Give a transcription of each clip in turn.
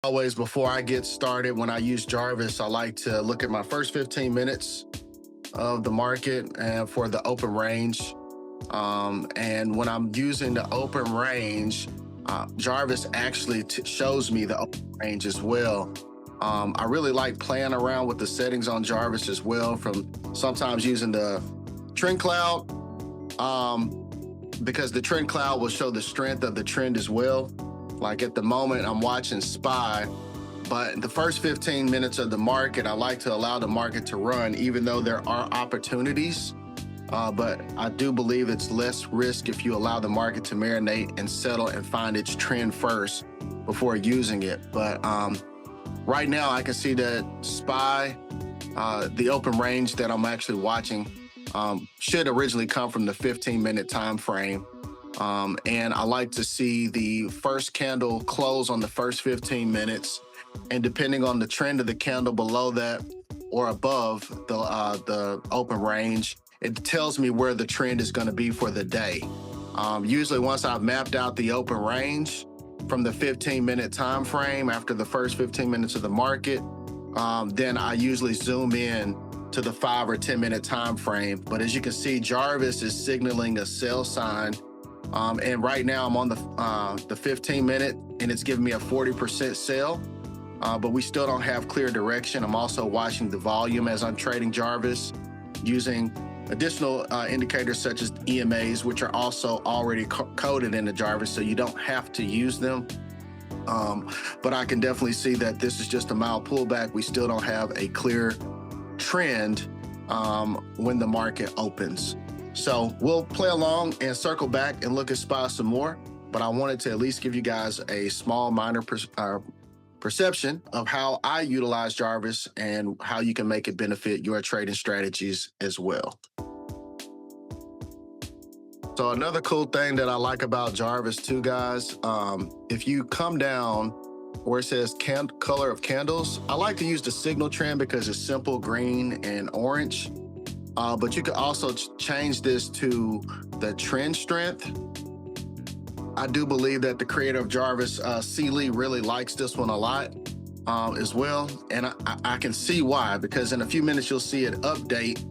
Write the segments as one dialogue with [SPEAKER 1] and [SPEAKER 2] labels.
[SPEAKER 1] Always, before I get started, when I use Jarvis, I like to look at my first 15 minutes of the market and for the open range. And when I'm using the open range, Jarvis actually shows me the open range as well. I really like playing around with the settings on Jarvis as well, from sometimes using the trend cloud, because the trend cloud will show the strength of the trend as well. Like at the moment, I'm watching SPY, but in the first 15 minutes of the market, I like to allow the market to run, even though there are opportunities. But I do believe it's less risk if you allow the market to marinate and settle and find its trend first before using it. But right now, I can see that SPY, the open range that I'm actually watching, should originally come from the 15-minute time frame. And I like to see the first candle close on the first 15 minutes. And depending on the trend of the candle below that or above the open range, it tells me where the trend is going to be for the day. Usually once I've mapped out the open range from the 15-minute time frame after the first 15 minutes of the market, then I usually zoom in to the 5 or 10-minute time frame. But as you can see, Jarvis is signaling a sell sign. And right now I'm on the 15-minute and it's giving me a 40% sell, but we still don't have clear direction. I'm also watching the volume as I'm trading Jarvis using additional indicators such as EMAs, which are also already coded into Jarvis, so you don't have to use them. But I can definitely see that this is just a mild pullback. We still don't have a clear trend when the market opens. So we'll play along and circle back and look at SPY some more, but I wanted to at least give you guys a small minor perception of how I utilize Jarvis and how you can make it benefit your trading strategies as well. So another cool thing that I like about Jarvis too, guys, if you come down where it says color of candles, I like to use the signal trend because it's simple, green and orange. But you can also change this to the trend strength. I do believe that the creator of Jarvis, C. Lee, really likes this one a lot as well. And I can see why, because in a few minutes you'll see it update.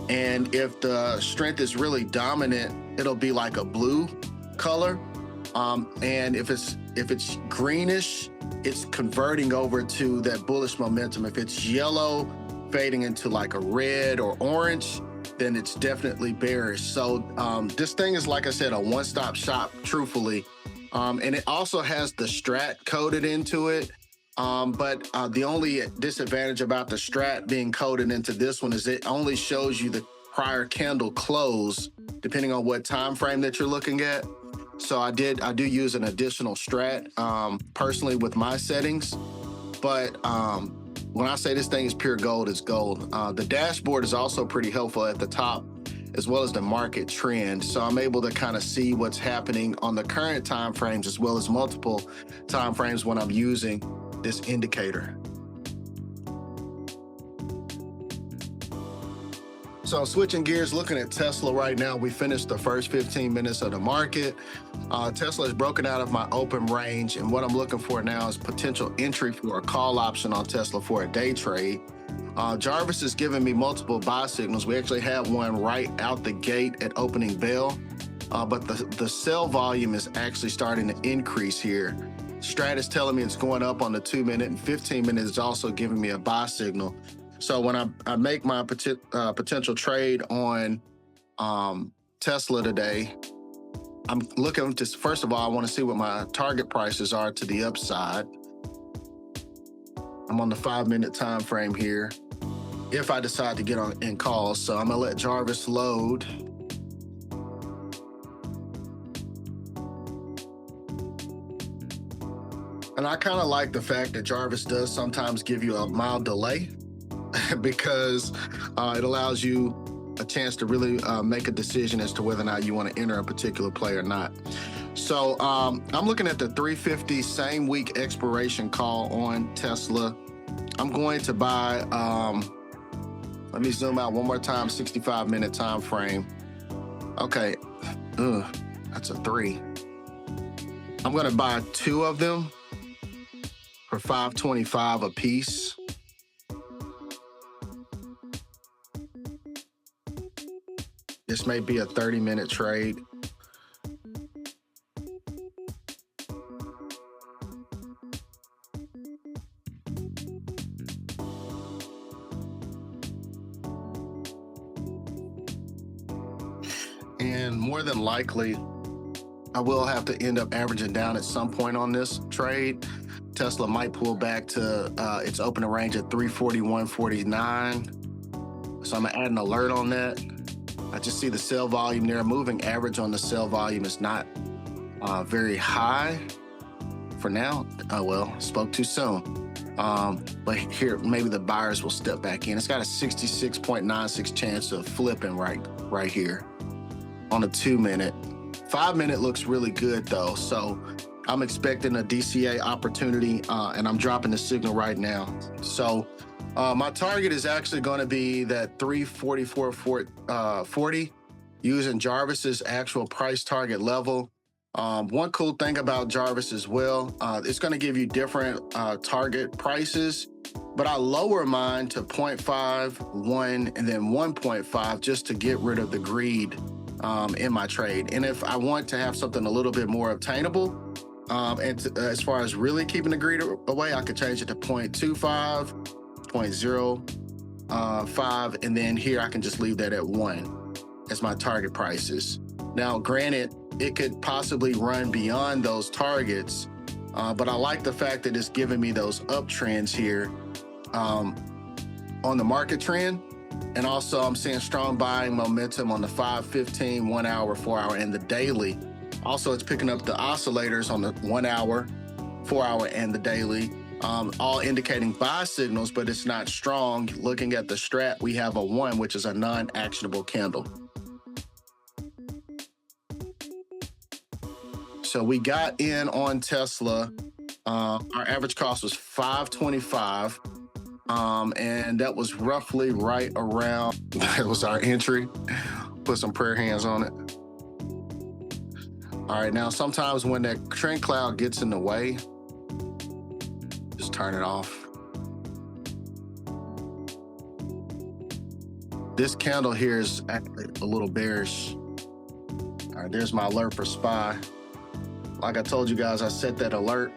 [SPEAKER 1] And if the strength is really dominant, it'll be like a blue color. And if it's greenish, it's converting over to that bullish momentum. If it's yellow, fading into like a red or orange, then it's definitely bearish. So this thing is, like I said, a one-stop shop, truthfully. And it also has the strat coded into it. But the only disadvantage about the strat being coded into this one is it only shows you the prior candle close, depending on what time frame that you're looking at. So I do use an additional strat personally with my settings. But when I say this thing is pure gold, it's gold. The dashboard is also pretty helpful at the top, as well as the market trend. So I'm able to kind of see what's happening on the current time frames as well as multiple time frames when I'm using this indicator. So switching gears, looking at Tesla right now, we finished the first 15 minutes of the market. Tesla is broken out of my open range, and what I'm looking for now is potential entry for a call option on Tesla for a day trade. Jarvis is giving me multiple buy signals. We actually have one right out the gate at opening bell, but the sell volume is actually starting to increase here. Strat is telling me it's going up on the 2-minute, and 15 minutes is also giving me a buy signal. So when I make my potential trade on Tesla today, I'm looking to, first of all, I want to see what my target prices are to the upside. I'm on the 5-minute time frame here if I decide to get on in calls. So I'm gonna let Jarvis load. And I kind of like the fact that Jarvis does sometimes give you a mild delay because it allows you a chance to really make a decision as to whether or not you want to enter a particular play or not. So I'm looking at the 350 same week expiration call on Tesla. I'm going to buy, let me zoom out one more time, 65-minute time frame. Okay, that's a 3. I'm gonna buy 2 of them for 525 a piece. This may be a 30-minute trade. And more than likely, I will have to end up averaging down at some point on this trade. Tesla might pull back to its opening range at 341.49. So I'm gonna add an alert on that. I just see the sell volume there. Moving average on the sell volume is not very high for now. Oh, well, spoke too soon. But here, maybe the buyers will step back in. It's got a 66.96 chance of flipping right here on a 2-minute. 5-minute looks really good though. So I'm expecting a DCA opportunity and I'm dropping the signal right now. So my target is actually going to be that 344.40 using Jarvis's actual price target level. One cool thing about Jarvis as well, it's going to give you different target prices, but I lower mine to 0.5, 1, and then 1.5 just to get rid of the greed in my trade. And if I want to have something a little bit more obtainable, as far as really keeping the greed away, I could change it to 0.25, 0.05, and then here I can just leave that at 1 as my target prices. Now, granted, it could possibly run beyond those targets, but I like the fact that it's giving me those uptrends here on the market trend. And also I'm seeing strong buying momentum on the 5, 15, 1 hour, 4 hour, and the daily. Also, it's picking up the oscillators on the 1 hour, 4 hour, and the daily, all indicating buy signals, but it's not strong. Looking at the strat, we have a 1, which is a non-actionable candle. So we got in on Tesla. Our average cost was $525. And that was roughly right around, that was our entry. Put some prayer hands on it. All right, now sometimes when that trend cloud gets in the way, just turn it off. This candle here is actually a little bearish. All right, there's my alert for SPY. Like I told you guys, I set that alert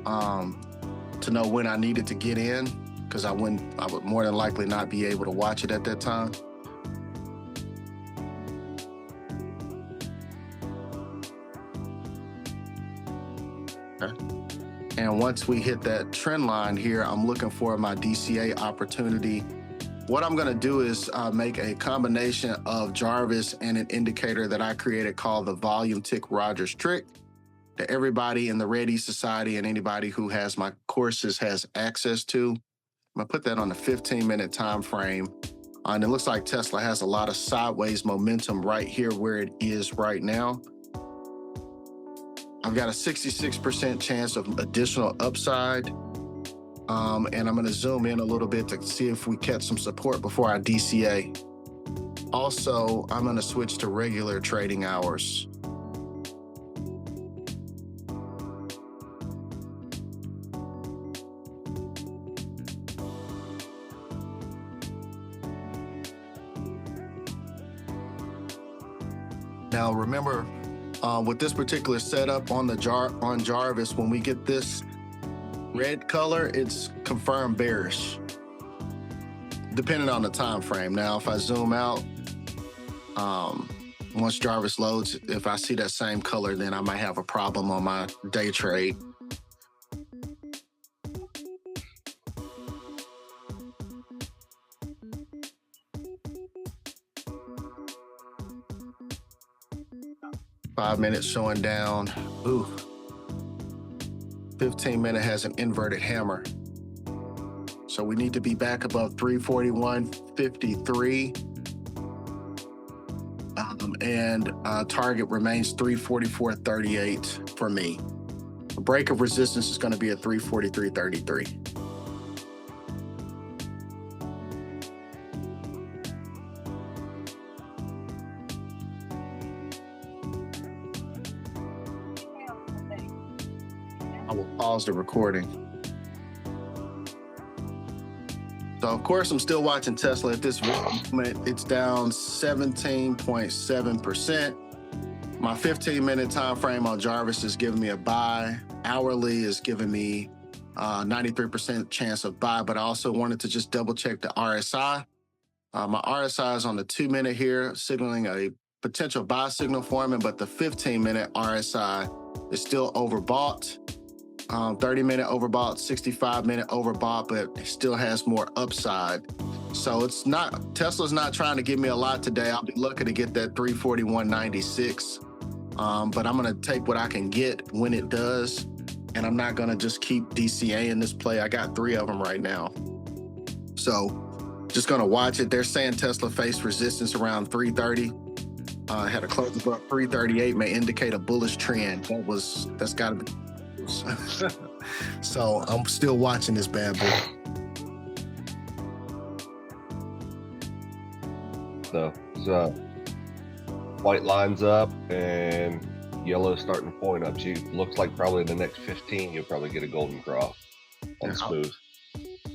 [SPEAKER 1] to know when I needed to get in, because I would more than likely not be able to watch it at that time. Okay. And once we hit that trend line here, I'm looking for my DCA opportunity. What I'm gonna do is make a combination of Jarvis and an indicator that I created called the Volume Tick Rogers Trick, that everybody in the Red E Society and anybody who has my courses has access to. I'm gonna put that on a 15-minute time frame. And it looks like Tesla has a lot of sideways momentum right here where it is right now. I've got a 66% chance of additional upside. And I'm gonna zoom in a little bit to see if we catch some support before I DCA. Also, I'm gonna switch to regular trading hours. Now, remember, with this particular setup on Jarvis, when we get this red color, it's confirmed bearish, depending on the time frame. Now, if I zoom out, once Jarvis loads, if I see that same color, then I might have a problem on my day trade. Five minutes showing down. Ooh. 15-minute has an inverted hammer. So we need to be back above 341.53. And target remains 344.38 for me. A break of resistance is going to be at 343.33. I will pause the recording. So of course, I'm still watching Tesla at this moment. It's down 17.7%. My 15-minute time frame on Jarvis is giving me a buy. Hourly is giving me 93% chance of buy, but I also wanted to just double check the RSI. My RSI is on the 2-minute here, signaling a potential buy signal forming, but the 15-minute RSI is still overbought. 30-minute overbought, 65-minute overbought, but it still has more upside. So it's not, Tesla's not trying to give me a lot today. I'll be looking to get that 341.96. But I'm going to take what I can get when it does. And I'm not going to just keep DCA in this play. I got 3 of them right now. So just going to watch it. They're saying Tesla faced resistance around 330. Had a close above 338, may indicate a bullish trend. That's got to be. So I'm still watching this bad boy.
[SPEAKER 2] So white lines up and yellow starting to point up. So looks like probably the next 15 you'll probably get a golden cross on smooth.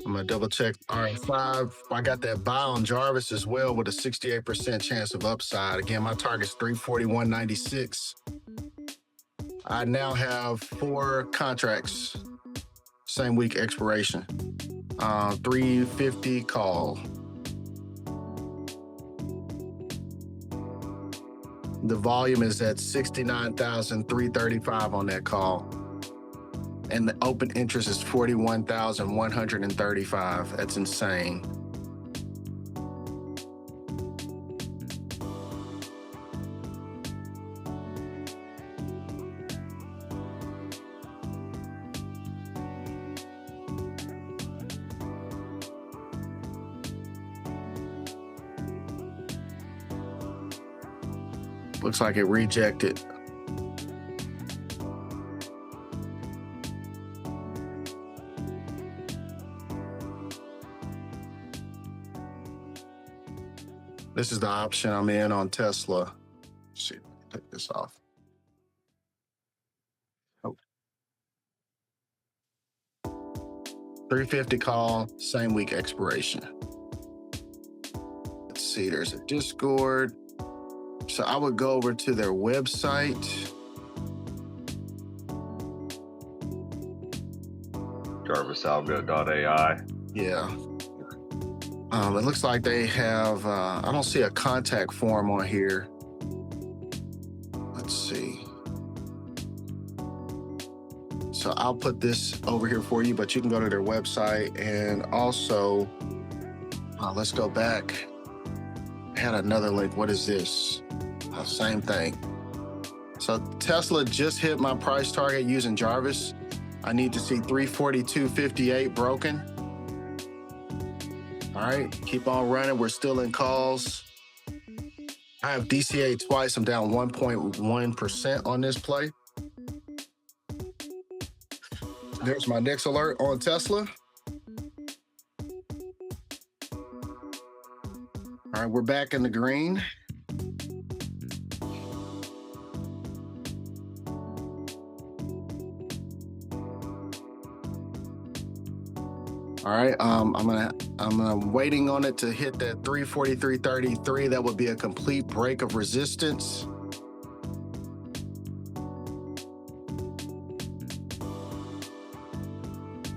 [SPEAKER 1] I'm gonna double check R5. I got that buy on Jarvis as well with a 68% chance of upside. Again, my target's 341.96. I now have 4 contracts, same week expiration. 350 call. The volume is at 69,335 on that call. And the open interest is 41,135. That's insane. Looks like it rejected. This is the option I'm in on Tesla. Let's see, take this off. Oh. 350 call, same week expiration. Let's see, there's a Discord. So I would go over to their website.
[SPEAKER 2] Jarvisalgo.Ai.
[SPEAKER 1] Yeah. It looks like they have, I don't see a contact form on here. Let's see. So I'll put this over here for you, but you can go to their website. And also, let's go back. I had another link. What is this? Same thing. So Tesla just hit my price target using Jarvis. I need to see 342.58 broken. All right, keep on running. We're still in calls. I have DCA twice. I'm down 1.1% on this play. There's my next alert on Tesla. All right, we're back in the green. All right, I'm waiting on it to hit that 343.33. That would be a complete break of resistance.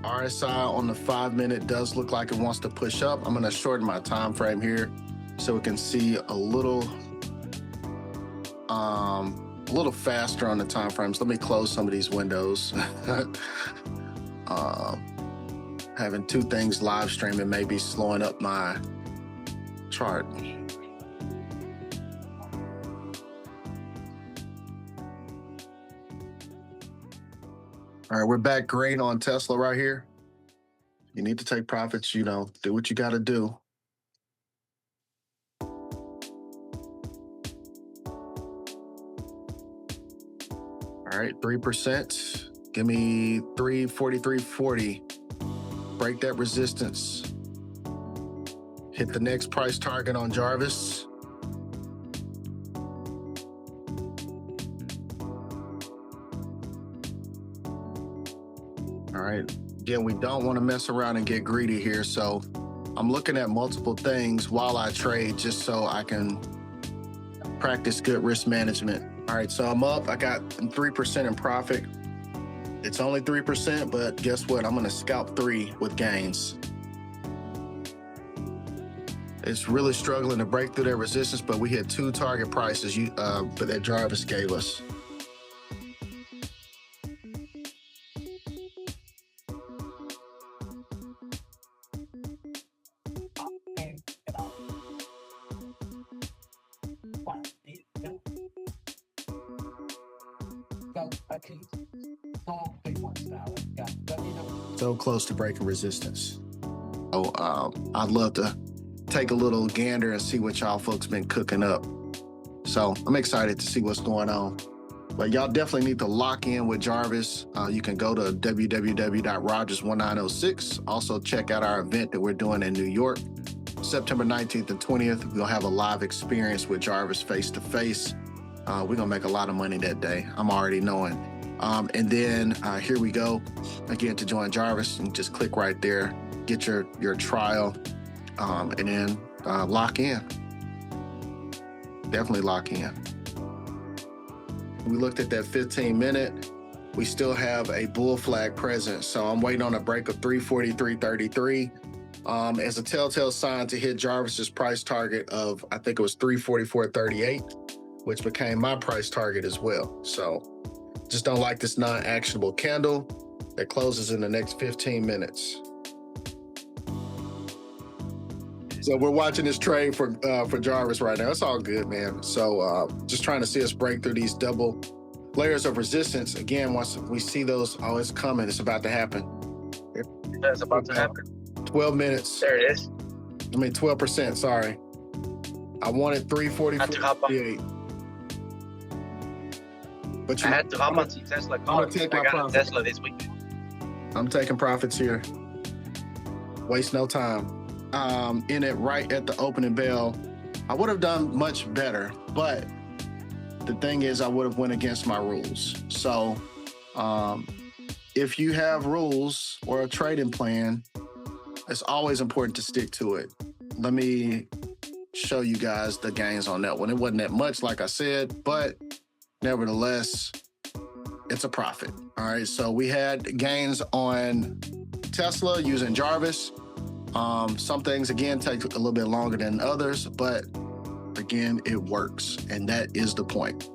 [SPEAKER 1] RSI on the 5-minute does look like it wants to push up. I'm gonna shorten my time frame here so we can see a little faster on the time frames. Let me close some of these windows. Having 2 things live streaming may be slowing up my chart. All right, we're back green on Tesla right here. You need to take profits, do what you got to do. All right, 3%. Give me 343.40. Break that resistance. Hit the next price target on Jarvis. All right. Again, we don't want to mess around and get greedy here. So I'm looking at multiple things while I trade just so I can practice good risk management. All right, so I'm up. I got 3% in profit. It's only 3%, but guess what? I'm gonna scalp 3 with gains. It's really struggling to break through their resistance, but we hit 2 target prices that Jarvis gave us. So close to breaking resistance. Oh, I'd love to take a little gander and see what y'all folks been cooking up. So I'm excited to see what's going on. But y'all definitely need to lock in with Jarvis. You can go to www.rogers1906. Also check out our event that we're doing in New York, September 19th and 20th. We'll have a live experience with Jarvis face-to-face. We're gonna make a lot of money that day. I'm already knowing. And then here we go. Again, to join Jarvis, and just click right there, get your trial, and then lock in. Definitely lock in. We looked at that 15-minute. We still have a bull flag present, so I'm waiting on a break of 343.33 as a telltale sign to hit Jarvis's price target of, I think it was 344.38, which became my price target as well. So just don't like this non-actionable candle that closes in the next 15 minutes. So we're watching this trade for Jarvis right now. It's all good, man. So just trying to see us break through these double layers of resistance. Again, once we see those, oh, it's coming. It's about to happen.
[SPEAKER 3] It's about to happen.
[SPEAKER 1] 12 minutes.
[SPEAKER 3] There it is.
[SPEAKER 1] I mean, 12%, sorry. I wanted 344.38. But
[SPEAKER 3] I had to hop on Tesla cars. I got a Tesla this week.
[SPEAKER 1] I'm taking profits here. Waste no time. In it right at the opening bell. I would have done much better, but the thing is I would have went against my rules. So if you have rules or a trading plan, it's always important to stick to it. Let me show you guys the gains on that one. It wasn't that much, like I said, but nevertheless, it's a profit. All right, so we had gains on Tesla using Jarvis. Some things, again, take a little bit longer than others, but again, it works. And that is the point.